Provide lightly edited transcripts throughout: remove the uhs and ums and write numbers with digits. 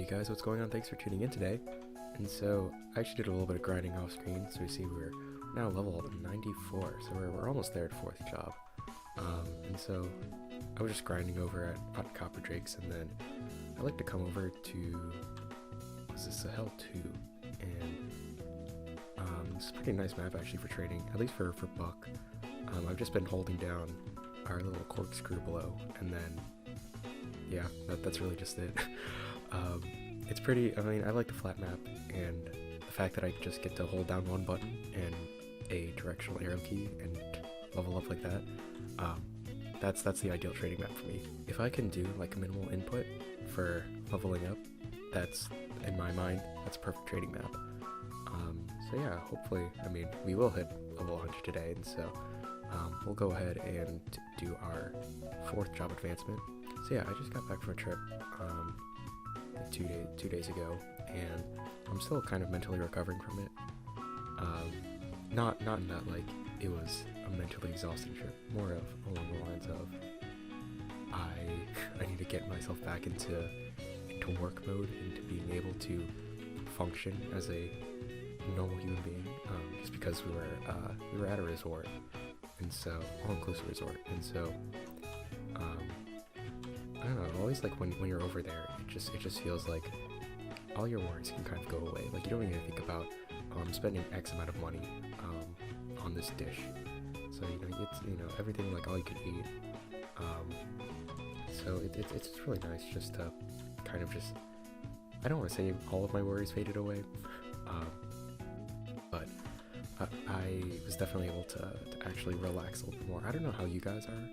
guys, what's going on? Thanks for tuning in today. And so I actually did a little bit of grinding off screen, so we see we're now level 94, so we're almost there at 4th job. And so I was just grinding over at Copper Drakes, and then I like to come over to, was this a Hell 2? And it's a pretty nice map actually for trading, at least for Buck. I've just been holding down our little corkscrew below, and then yeah, that's really just it. It's pretty, I mean, I like the flat map, and the fact that I just get to hold down one button and a directional arrow key and level up like that, that's the ideal trading map for me. If I can do like minimal input for leveling up, that's, in my mind, that's a perfect trading map. So yeah, hopefully, I mean, we will hit level 100 today, and so we'll go ahead and do our 4th job advancement. So yeah, I just got back from a trip like 2 days ago, and I'm still kind of mentally recovering from it. Not in that like it was a mentally exhausting trip, more of along the lines of I need to get myself back into work mode, into being able to function as a normal human being. Just because we were at a resort, and so all-inclusive resort, and so I don't know, always like when you're over there, it just feels like all your worries can kind of go away. Like you don't even think about spending X amount of money on this dish. So it's everything, like all you can eat. So it's really nice just to kind of just, I don't want to say all of my worries faded away, but I was definitely able to actually relax a little bit more. I don't know how you guys are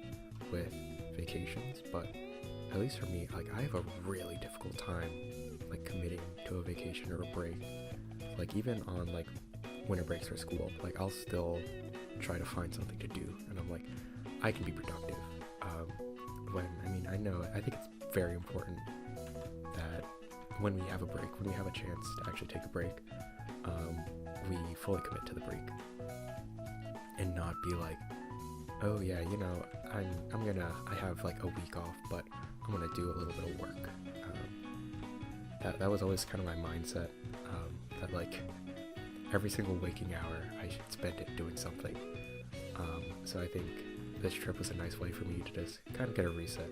with vacations, but at least for me, like I have a really difficult time like committing to a vacation or a break. Like even on like winter breaks for school, like I'll still try to find something to do, and I'm like, I can be productive. I think it's very important that when we have a break, when we have a chance to actually take a break, we fully commit to the break and not be like, oh yeah, I have like a week off, but I'm gonna do a little bit of work. That was always kind of my mindset, that like every single waking hour I should spend it doing something. So I think this trip was a nice way for me to just kind of get a reset.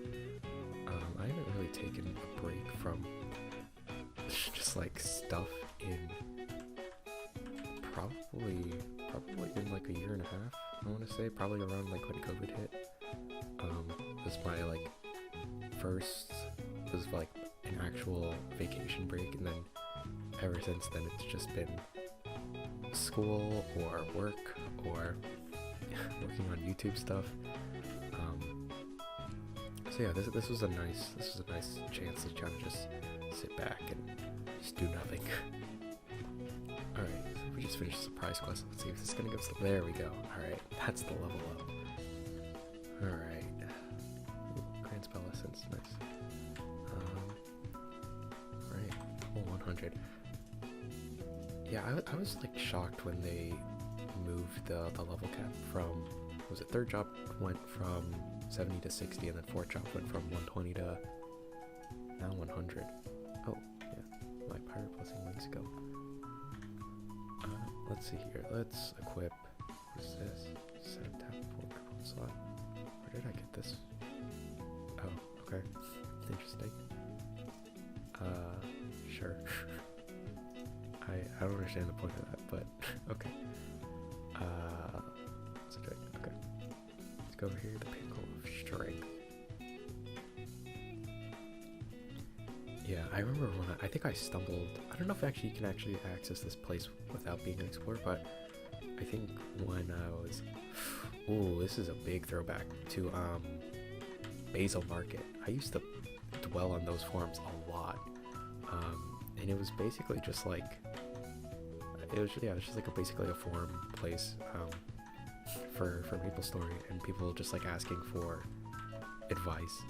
I haven't really taken a break from just like stuff in probably in like a year and a half, I want to say, probably around like when COVID hit. This my like first was like an actual vacation break, and then ever since then it's just been school or work or working on YouTube stuff. So yeah, this was a nice chance to kind of just sit back and just do nothing. Alright, so we just finished the surprise quest. Let's see if this is gonna go. There we go. Alright, that's the level up. Alright. Grand spell essence, nice. Right, level 100. Yeah, I was like shocked when they moved the level cap from, was it 3rd job went from 70 to 60, and then 4th job went from 120 to now 100. Oh, yeah, my pirate blessing links go. Let's see here, let's equip, what's this? Set tap for slot. Where did I get this? Oh, okay, interesting. Sure. I don't understand the point of that, but okay. Okay. Let's go over here, the pinnacle of strength. Yeah, I remember when I think I stumbled, I don't know if actually you can actually access this place without being an explorer, but I think when I was, ooh, this is a big throwback to Basil Market. I used to dwell on those forums a lot, and it was basically just like, it was just like basically a forum place for MapleStory, and people just like asking for advice.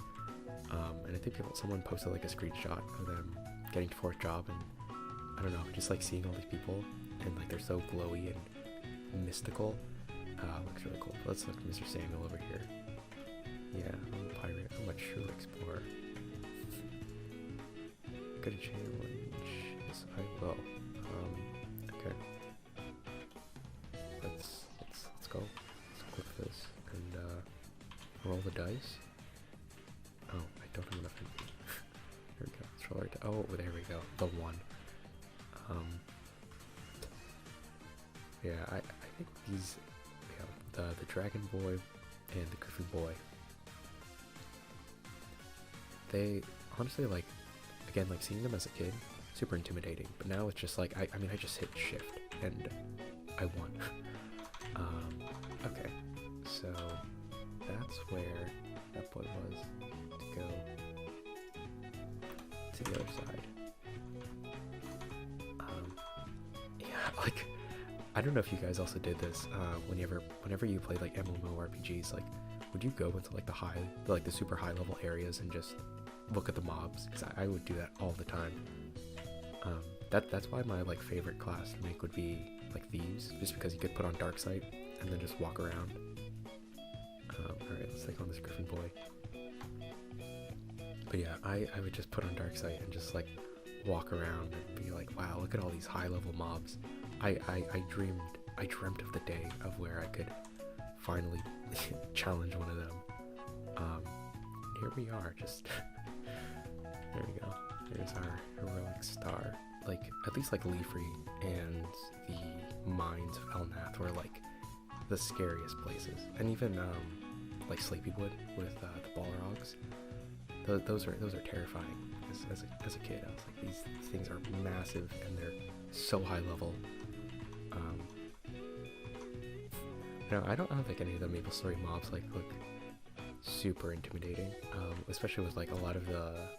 And I think someone posted like a screenshot of them getting to 4th job, and I don't know, just like seeing all these people, and like they're so glowy and mystical. Looks really cool. Let's look at Mr. Samuel over here. Yeah, I'm a pirate. I'm a true explorer. gonna challenge. Yes, I will. Okay. Let's go. Let's click this and roll the dice. Oh, I don't have enough MP. There we go. Let's roll right. Oh, there we go. The 1. Yeah, I think these, the Dragon Boy and the Griffin Boy, they honestly, like, again, like seeing them as a kid, super intimidating. But now it's just like I mean I just hit shift and I won. Okay, so that's where that boy was to go to the other side. Yeah, like I don't know if you guys also did this. Whenever you played like MMORPGs, like would you go into like the super high level areas and just look at the mobs? Because I would do that all the time. That's why my like favorite class to make would be like thieves, just because you could put on dark sight and then just walk around. Alright, let's take on this Griffin Boy. But yeah, I would just put on dark sight and just like walk around and be like, wow, look at all these high level mobs. I dreamt of the day of where I could finally challenge one of them. Here we are, just there we go. There's our heroic star. Like at least like Leafrey and the mines of Elnath were like the scariest places, and even like Sleepywood with the Balrogs. Those are terrifying. As a kid, I was like, these things are massive and they're so high level. No, I don't think any of the MapleStory mobs like look super intimidating. Especially with like a lot of the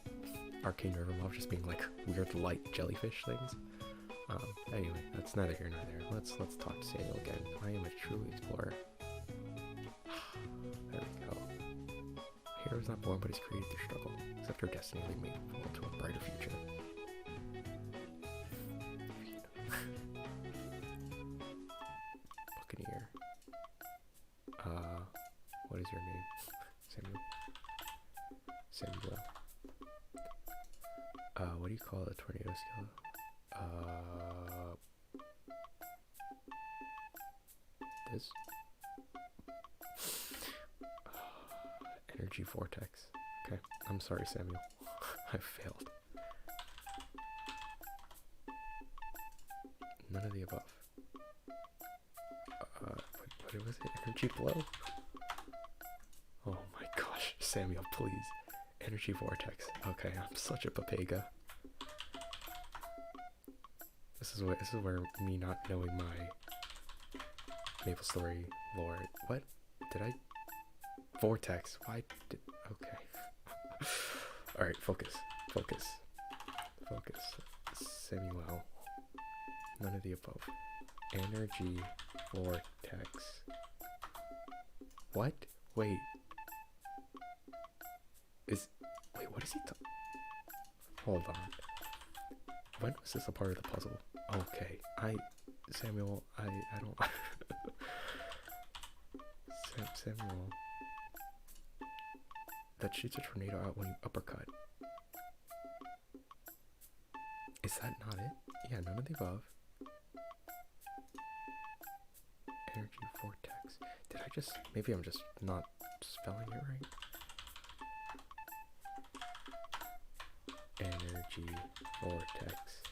Arcane River mobs just being like weird light jellyfish things. Anyway, that's neither here nor there. Let's talk to Samuel again. I am a true explorer. There we go. Hero is not born, but is created through struggle. Accept your destiny and lead me to a brighter future. Buccaneer. What is your name? Samuel. What do you call a tornado skill? This? Energy vortex. Okay, I'm sorry, Samuel. I failed. None of the above. What was it? Energy blow? Oh my gosh, Samuel, please. Energy vortex. Okay, I'm such a papega. This is where me not knowing my MapleStory lore. What? Did I? Vortex. Why did? Okay. All right, focus. Samuel. None of the above. Energy vortex. What? Wait. Wait, what is he Hold on. When was this a part of the puzzle? Okay, Samuel, I don't... Samuel... That shoots a tornado out when you uppercut. Is that not it? Yeah, none of the above. Energy vortex. Did I just... Maybe I'm just not spelling it right? Energy vortex.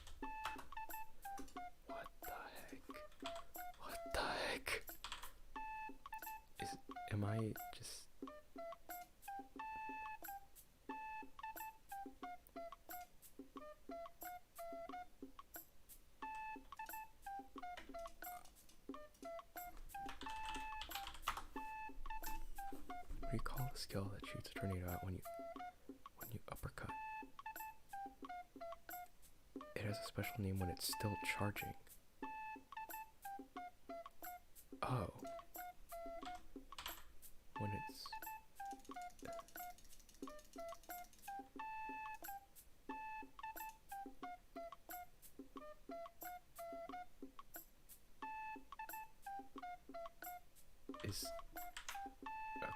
What the heck? Am I just... What do you call the skill that shoots a tornado out when you uppercut? It has a special name when it's still charging. Oh. When it's...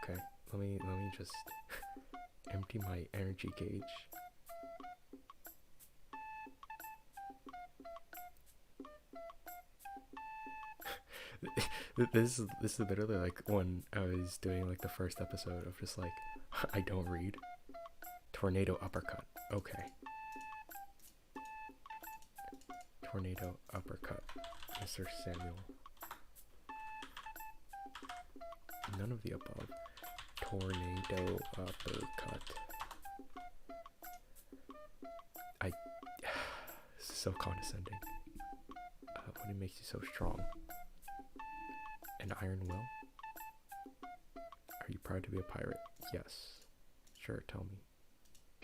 Okay, let me just empty my energy gauge. This is literally like when I was doing like the first episode of just like I don't read. Tornado uppercut. Okay. Tornado uppercut. Mr. Samuel. None of the above. Tornado uppercut. This is so condescending. What makes you so strong? An iron will? Are you proud to be a pirate? Yes. Sure, tell me.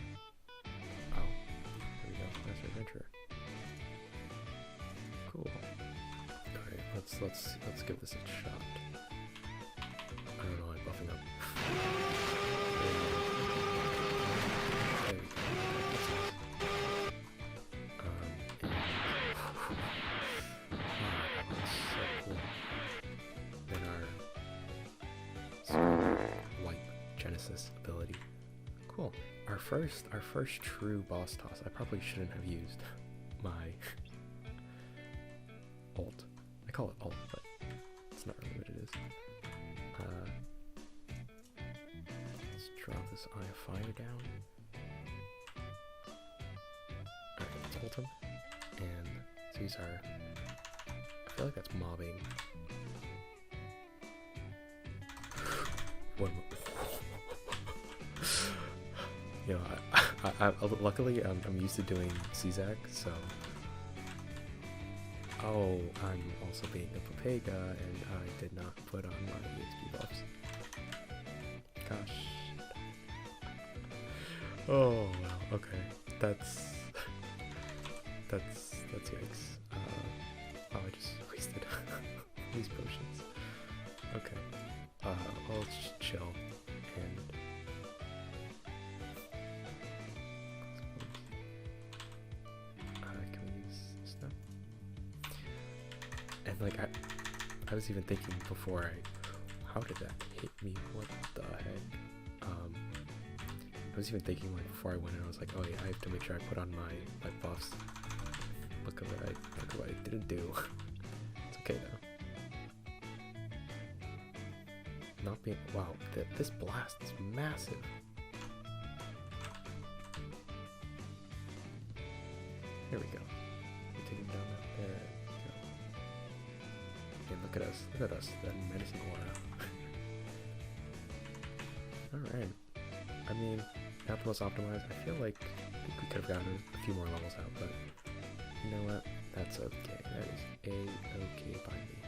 Oh, there we go. Master adventurer. Cool. Okay, let's give this a shot. I don't know, I'm buffing up. There we go. That's nice. Genesis ability. Cool. Our first true boss toss. I probably shouldn't have used my ult. I call it ult, but it's not really what it is. Let's drop this Eye of Fire down. Alright, let's ult him. And these are, I feel like that's mobbing. One. You know, I luckily I'm used to doing CZAC, so. Oh, I'm also being a Papega, and I did not put on my EXP buffs. Gosh. Oh wow. Okay, that's yikes. Oh, I just wasted these potions. Okay. I'll just chill and. And like I was even thinking before how did that hit me? What the heck? I was even thinking like before I went in, I was like, oh yeah, I have to make sure I put on my buffs. Look at what I didn't do. It's okay though. Not being wow, this blast is massive. Here we go. Take him down there. Look at us, that menacing aura. Alright. I mean, not the most optimized. I feel like we could have gotten a few more levels out, but you know what? That's okay. That is A-okay by me.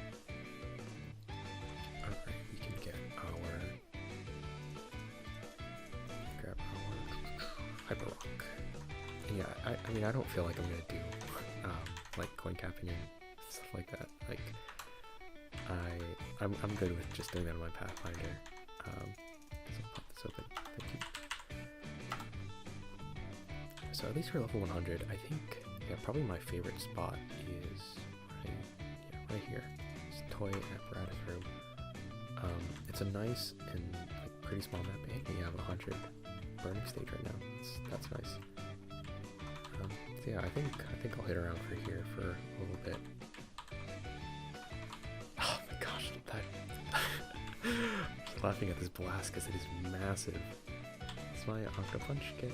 Alright, we can get grab our Hyper Rock. And yeah, I mean, I don't feel like I'm gonna do, like coin capping and stuff like that. Like, I'm good with just doing that on my Pathfinder. So I'll pop this open. Thank you. So at least for level 100, I think probably my favorite spot is right here. It's Toy Apparatus Room. It's a nice and like pretty small map. Hey, we have 100 burning stage right now. That's nice. So yeah, I think I'll hit around for here for a little bit. I'm just laughing at this blast because it is massive. Does my Octopunch get?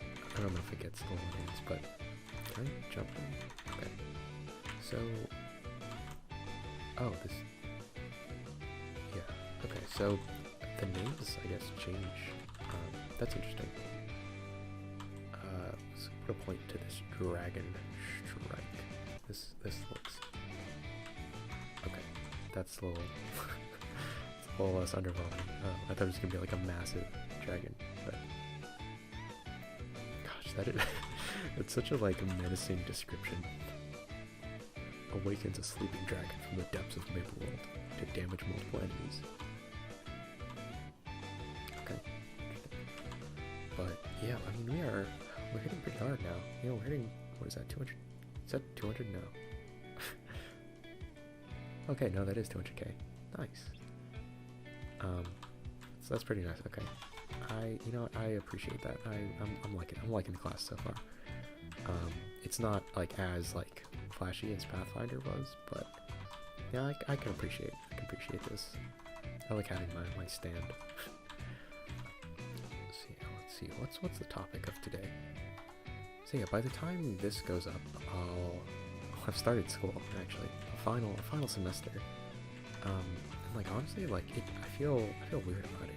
I don't know if it gets the ones, but can I jump in? Okay. So, oh, this. Yeah. Okay. So the names, I guess, change. That's interesting. Let's put a point to this Dragon Strike. This looks. Okay. That's a little. A little less underwhelming. I thought it was gonna be like a massive dragon, but gosh, it's such a like menacing description. Awakens a sleeping dragon from the depths of Maple World to damage multiple enemies. Okay, but yeah, I mean we're hitting pretty hard now. You know, we're hitting, what is that, 200? Is that 200 now? Okay, no, that is 200k. Nice. So that's pretty nice. Okay, I appreciate that. I'm liking the class so far. It's not like as like flashy as Pathfinder was, but yeah, I can appreciate this. I like having my stand. Let's see, what's the topic of today? So yeah, by the time this goes up, I've started school actually, a final semester. And like honestly, like I feel weird about it.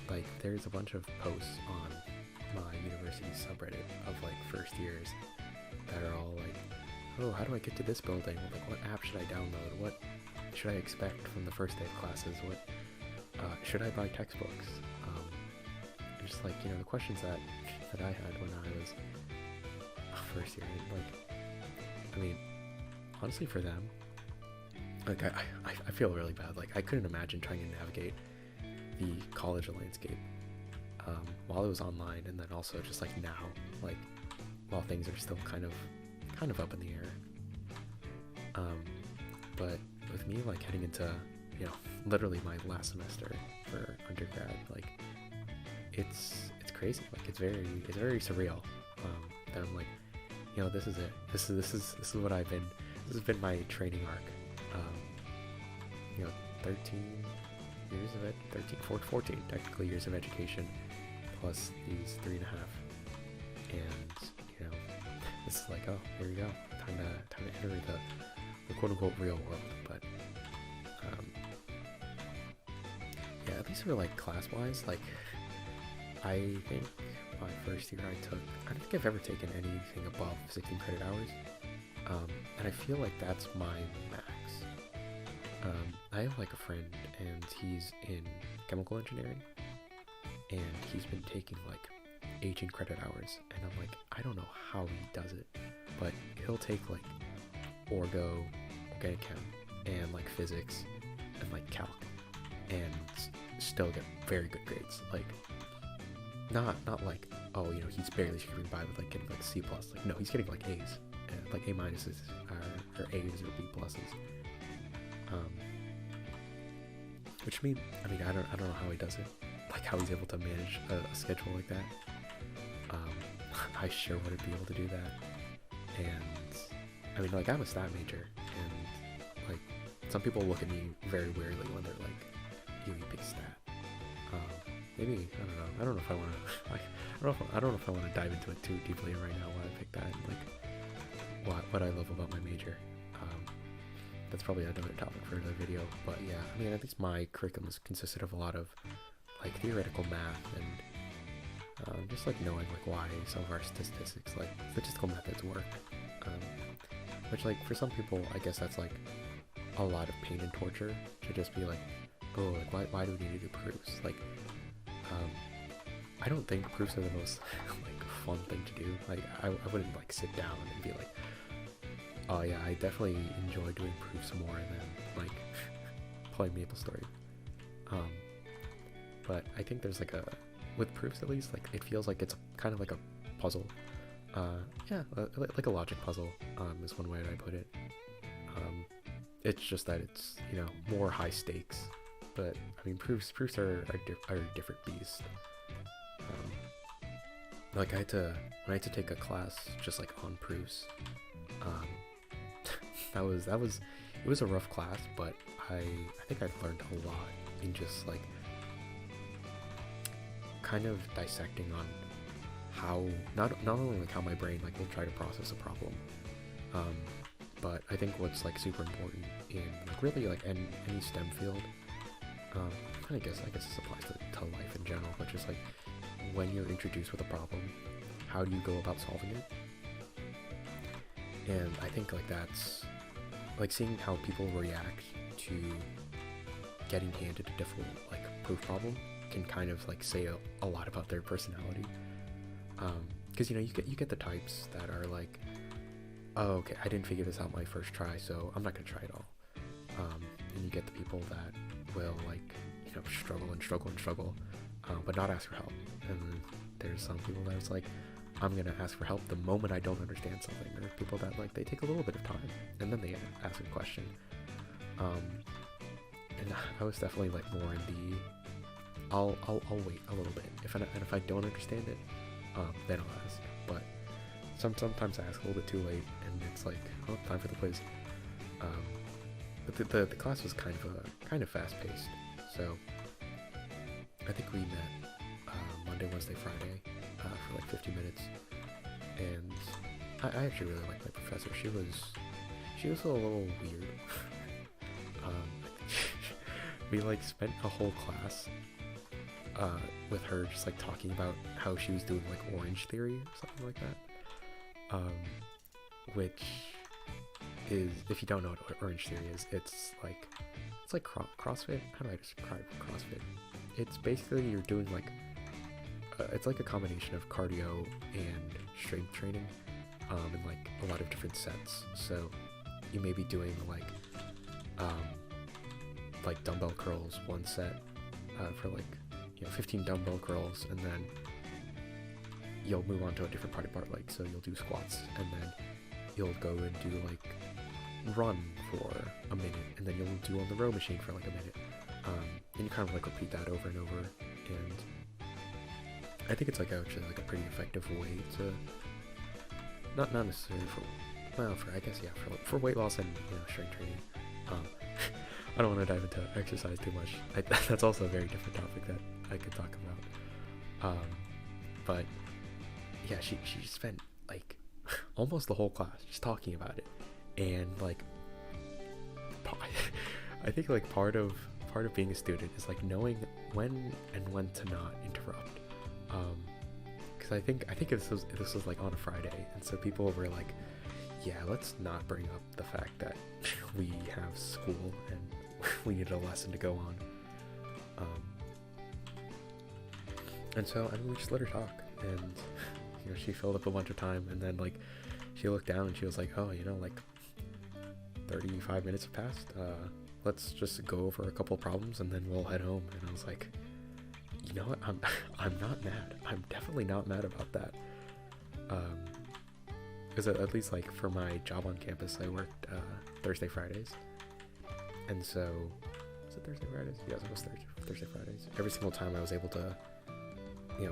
Like there's a bunch of posts on my university subreddit of like first years that are all like, oh, how do I get to this building? Like, what app should I download? What should I expect from the first day of classes? What should I buy textbooks? Just like, you know, the questions that I had when I was first year. Like, I mean, honestly, for them, like I feel really bad. Like, I couldn't imagine trying to navigate the college landscape while it was online, and then also just like now, like while things are still kind of up in the air. But with me, like heading into, you know, literally my last semester for undergrad, like it's crazy. Like it's very surreal. That I'm like, you know, this is it. This is what I've been. This has been my training arc. You know, 13 years of it, 14 technically years of education, plus these 3.5. And you know, this is like, oh, here we go. Time to enter the quote unquote real world. But yeah, at least for like class wise, like I think my first year I don't think I've ever taken anything above 16 credit hours. And I feel like that's my max. I have like a friend, and he's in chemical engineering, and he's been taking like 18 credit hours, and I'm like, I don't know how he does it, but he'll take like organic chem and like physics and like calc and still get very good grades. Like not like, oh, you know, he's barely scraping by with like getting like C+. Like no, he's getting like A's, like A minuses or A's or B pluses. Which I mean I don't know how he does it, like how he's able to manage a schedule like that. I sure wouldn't be able to do that. And I mean, like, I'm a stat major, and like some people look at me very weirdly when they're like, you big stat. Maybe I don't know if I want to like I don't know if I want to dive into it too deeply right now why I picked that, and like what I love about my major. That's probably another topic for another video, but yeah, I mean, at least my curriculum is consisted of a lot of like theoretical math and just like knowing like why some of our statistics, like statistical methods work, which like for some people I guess that's like a lot of pain and torture to just be like, oh, like why do we need to do proofs? Like I don't think proofs are the most like fun thing to do. Like I wouldn't like sit down and be like, oh yeah, I definitely enjoy doing proofs more than like playing MapleStory. But I think there's like with proofs at least, like it feels like it's kind of like a puzzle. Yeah, like a logic puzzle is one way that I put it. It's just that it's, you know, more high stakes. But I mean, proofs are a different beast. Like when I had to take a class just like on proofs. It was a rough class, but I think I've learned a lot in just like kind of dissecting on how not only like how my brain like will try to process a problem, but I think what's like super important in like really like any STEM field, I guess this applies to life in general, but just like when you're introduced with a problem, how do you go about solving it? And I think like that's like seeing how people react to getting handed a difficult like proof problem can kind of like say a lot about their personality. Because you know, you get the types that are like, oh, okay, I didn't figure this out my first try, so I'm not gonna try at all. And you get the people that will like, you know, struggle, but not ask for help. And there's some people that it's like, I'm gonna ask for help the moment I don't understand something. There are people that like they take a little bit of time and then they ask a question. And I was definitely like more in the I'll wait a little bit. If I don't understand it, then I'll ask. But sometimes I ask a little bit too late, and it's like, oh, time for the quiz. But the class was kind of fast paced. So I think we met Monday, Wednesday, Friday for like 50 minutes, and I actually really liked my professor. She was a little weird. We like spent a whole class with her just like talking about how she was doing like orange theory or something like that. Which is, if you don't know what orange theory is, it's like CrossFit. How do I describe CrossFit? It's basically you're doing like it's like a combination of cardio and strength training in like a lot of different sets. So you may be doing like dumbbell curls one set for like 15 dumbbell curls, and then you'll move on to a different part, like so you'll do squats, and then you'll go and do like run for a minute, and then you'll do on the row machine for like a minute, and you kind of like repeat that over and over. And I think it's like actually like a pretty effective way to not necessarily for weight loss and strength training. I don't want to dive into exercise too much. That's also a very different topic that I could talk about. But yeah, she spent like almost the whole class just talking about it, and like I think like part of being a student is like knowing when to not interrupt. Because I think if this was like on a Friday, and so people were like, yeah, let's not bring up the fact that we have school and we need a lesson to go on. And so we just let her talk, and she filled up a bunch of time, and then like she looked down and she was like, oh, like 35 minutes have passed. Let's just go over a couple problems and then we'll head home. And I was like, you know what? I'm not mad. I'm definitely not mad about that. Because at least like for my job on campus, I worked Thursday, Fridays. And so, was it Thursday, Fridays? Yes, it was Thursday, Fridays. Every single time I was able to,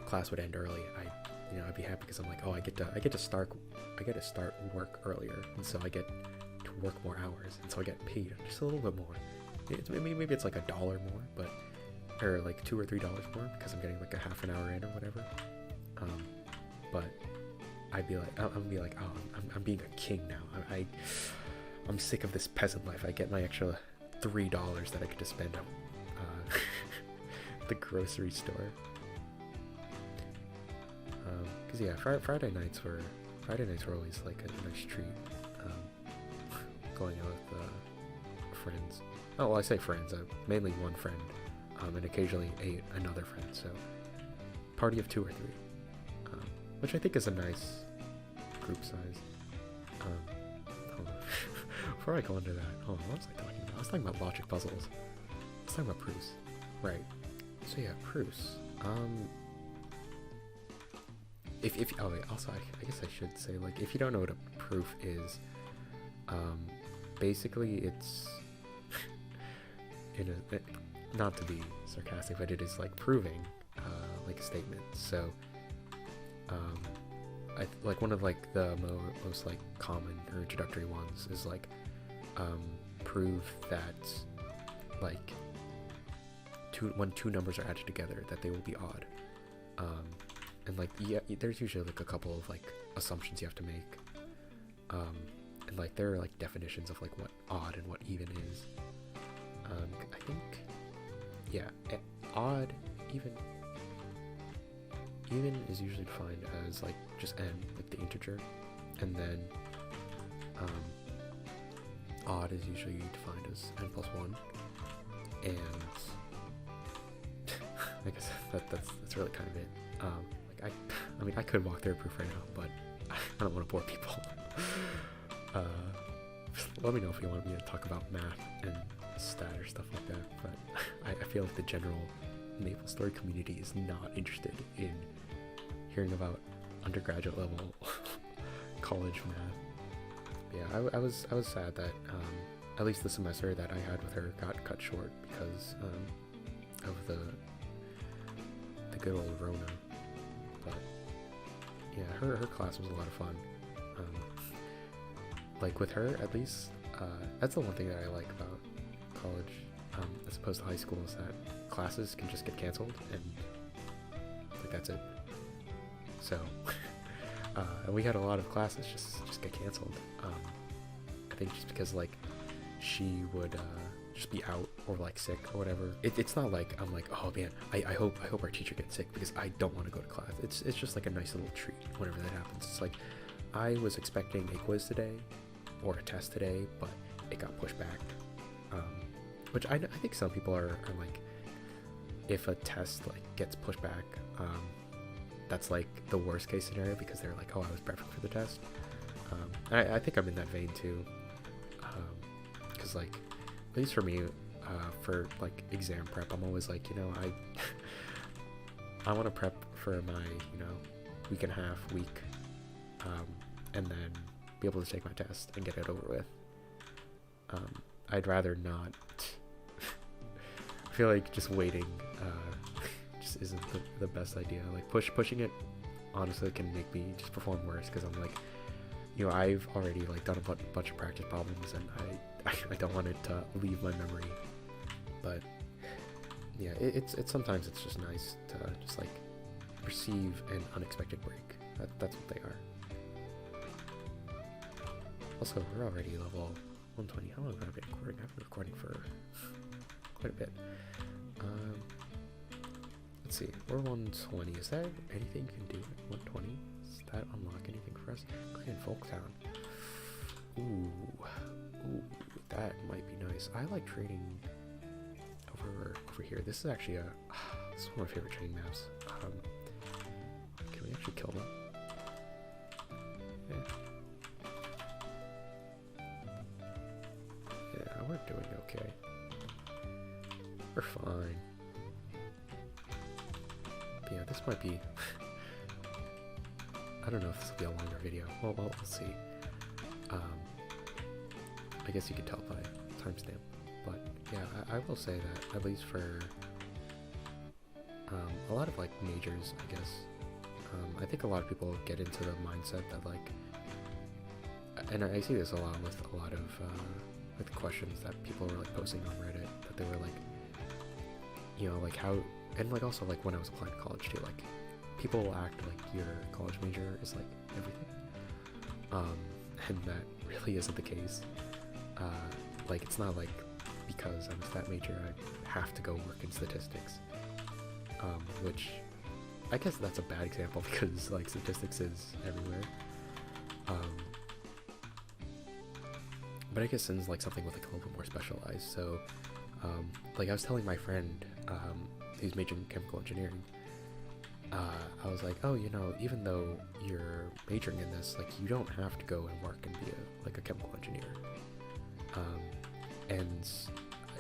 class would end early, I'd be happy because I'm like, oh, I get to start work earlier, and so I get to work more hours, and so I get paid just a little bit more. Maybe it's like $1 more, or like $2 or $3 more because I'm getting like a half an hour in or whatever. But I'm gonna be like, oh, I'm being a king now. I'm sick of this peasant life. I get my extra $3 that I get to spend on the grocery store. Because yeah, Friday nights were always like a nice treat. Going out with friends. Oh, well, I say friends. Mainly one friend, and occasionally another friend. So party of 2 or 3, which I think is a nice group size. Before I go into that, what was I talking about? I was talking about logic puzzles. I was talking about proofs. Right. So yeah, proofs. Also, I guess I should say, like, if you don't know what a proof is, basically it's, not to be sarcastic, but it is like proving, like a statement. So, one of like the most like common or introductory ones is like, prove that like when two numbers are added together that they will be odd. And like there's usually like a couple of like assumptions you have to make, and like there are like definitions of like what odd and what even is. I think odd, even is usually defined as like just n, like the integer, and then odd is usually defined as n plus 1, and I guess that's really kind of it. I could walk through a proof right now, but I don't want to bore people. Let me know if you want me to talk about math and stat or stuff like that, but I feel like the general MapleStory community is not interested in hearing about undergraduate level college math. Yeah, I was sad that at least the semester that I had with her got cut short because of the good old Rona. But yeah, her class was a lot of fun. Like with her, at least, that's the one thing that I like about college, as opposed to high school, is that classes can just get canceled and like that's it. So and we had a lot of classes just get canceled. I think just because like she would just be out or like sick or whatever. It's not like I'm like, oh man, I hope our teacher gets sick because I don't want to go to class. It's just like a nice little treat whenever that happens. It's like I was expecting a quiz today or a test today, but it got pushed back. Which I think some people are like, if a test like gets pushed back, that's like the worst case scenario because they're like, oh, I was prepping for the test. I think I'm in that vein too, because like, at least for me, for like exam prep, I'm always like, you know, I want to prep for my, you know, week and a half, week, and then be able to take my test and get it over with. I'd rather not. I feel like just waiting just isn't the best idea. Like pushing it honestly can make me just perform worse because I'm like, you know, I've already like done a bunch of practice problems and I don't want it to leave my memory. But yeah, it's sometimes it's just nice to just like receive an unexpected break. That's what they are. Also, we're already level 120. How long have I been recording? I've been recording for quite a bit. Let's see. We're 120. Is there anything you can do at 120? Does that unlock anything for us? Grand Folktown. Ooh, that might be nice. I like trading over here. This is actually this is one of my favorite trading maps. Can we actually kill them? Yeah, we're doing okay. We're fine. But yeah, this might be. I don't know if this will be a longer video. Well, we'll see. I guess you can tell by timestamp. But yeah, I will say that at least for a lot of like majors, I guess. I think a lot of people get into the mindset that like, and I see this a lot with a lot of like the questions that people were like posting on Reddit, that they were like, you know, like how, and like also like when I was applying to college too, like people will act like your college major is like everything, and that really isn't the case. Like it's not like because I'm a stat major I have to go work in statistics, which I guess that's a bad example because like statistics is everywhere. But I guess since like something with like a little bit more specialized. So like I was telling my friend who's majoring in chemical engineering, I was like, oh, you know, even though you're majoring in this, like you don't have to go and work and be a chemical engineer. And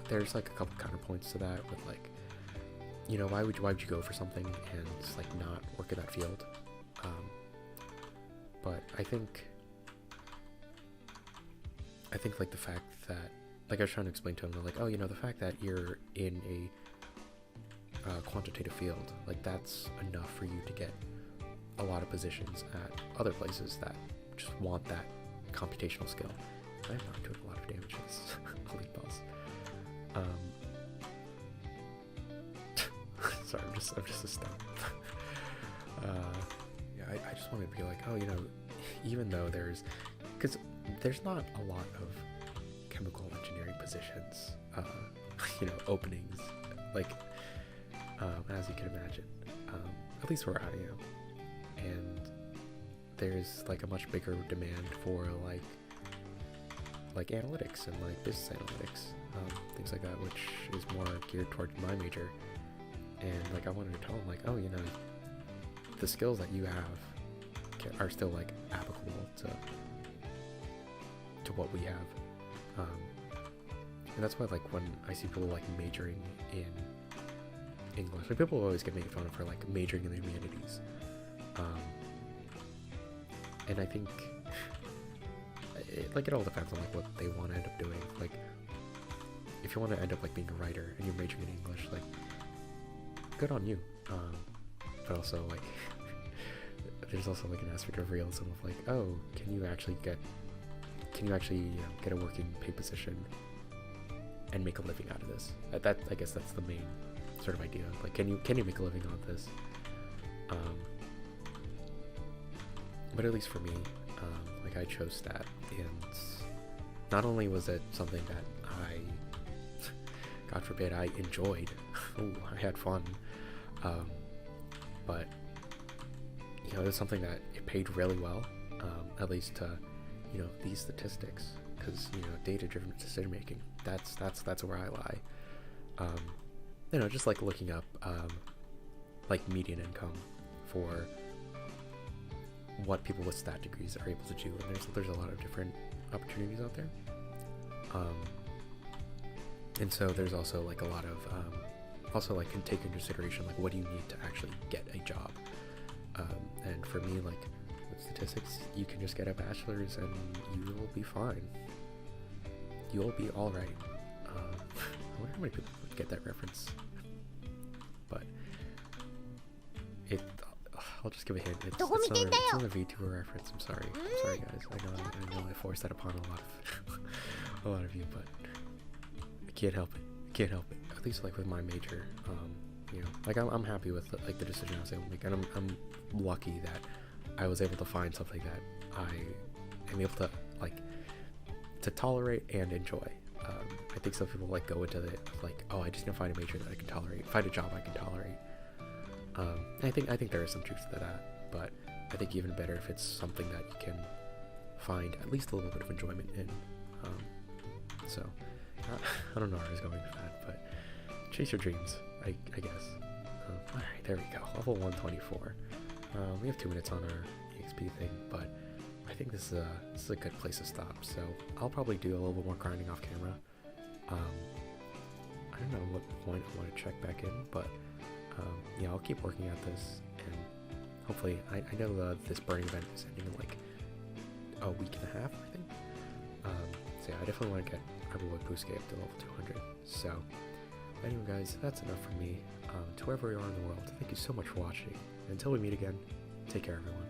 there's like a couple counterpoints to that with like, you know, why would you go for something and just like not work in that field? But I think like the fact that, like I was trying to explain to him, they're like, oh, you know, the fact that you're in a quantitative field, like that's enough for you to get a lot of positions at other places that just want that computational skill. I'm not doing a lot of damage to this elite boss. Sorry, I'm just a stun. Yeah, I just want to be like, oh, you know, even though because there's not a lot of chemical engineering positions, you know, openings, like, as you can imagine, at least where I am, and there's like a much bigger demand for like analytics and like business analytics, things like that, which is more geared towards my major. And like I wanted to tell them like, oh, you know, the skills that you have are still like applicable to what we have, and that's why like when I see people like majoring in English, like people always get made fun of for like majoring in the humanities, and I think it all depends on like what they want to end up doing. Like if you want to end up like being a writer and you're majoring in English, like good on you, but also like there's also like an aspect of realism of like, oh, can can you actually get a working pay position and make a living out of this? I guess that's the main sort of idea. Like, can you make a living out of this? But at least for me, like, I chose that, and not only was it something that God forbid, I enjoyed. Ooh, I had fun. But you know, it was something that it paid really well, at least to, you know, these statistics, because, you know, data-driven decision making. That's where I lie. You know, just like looking up like median income for what people with stat degrees are able to do, and there's a lot of different opportunities out there. And so there's also like a lot of also like can take into consideration like what do you need to actually get a job. And for me, like with statistics, you can just get a bachelor's and you will be fine. You'll be all right. I wonder how many people would get that reference. But I'll just give a hint. It's not a VTuber reference. I'm sorry guys. I know I forced that upon a lot of you, but I can't help it. At least like with my major, you know, like I'm happy with like the decision I was able to make, and I'm lucky that I was able to find something that I am able to like to tolerate and enjoy. I think some people like go into it like, oh, I just need to find a major that I can tolerate, find a job I can tolerate. I think there is some truth to that, but I think even better if it's something that you can find at least a little bit of enjoyment in. So I don't know where I was going with that, but chase your dreams, I guess. Alright, there we go, level 124. We have 2 minutes on our EXP thing, but I think this is a good place to stop, so I'll probably do a little bit more grinding off camera. I don't know what point I want to check back in, but yeah, I'll keep working at this, and hopefully, I know this burning event is ending in like a week and a half, I think. So yeah, I definitely want to get everyone PooScape up to level 200. So anyway guys, that's enough for me. To wherever you are in the world, thank you so much for watching. Until we meet again, take care everyone.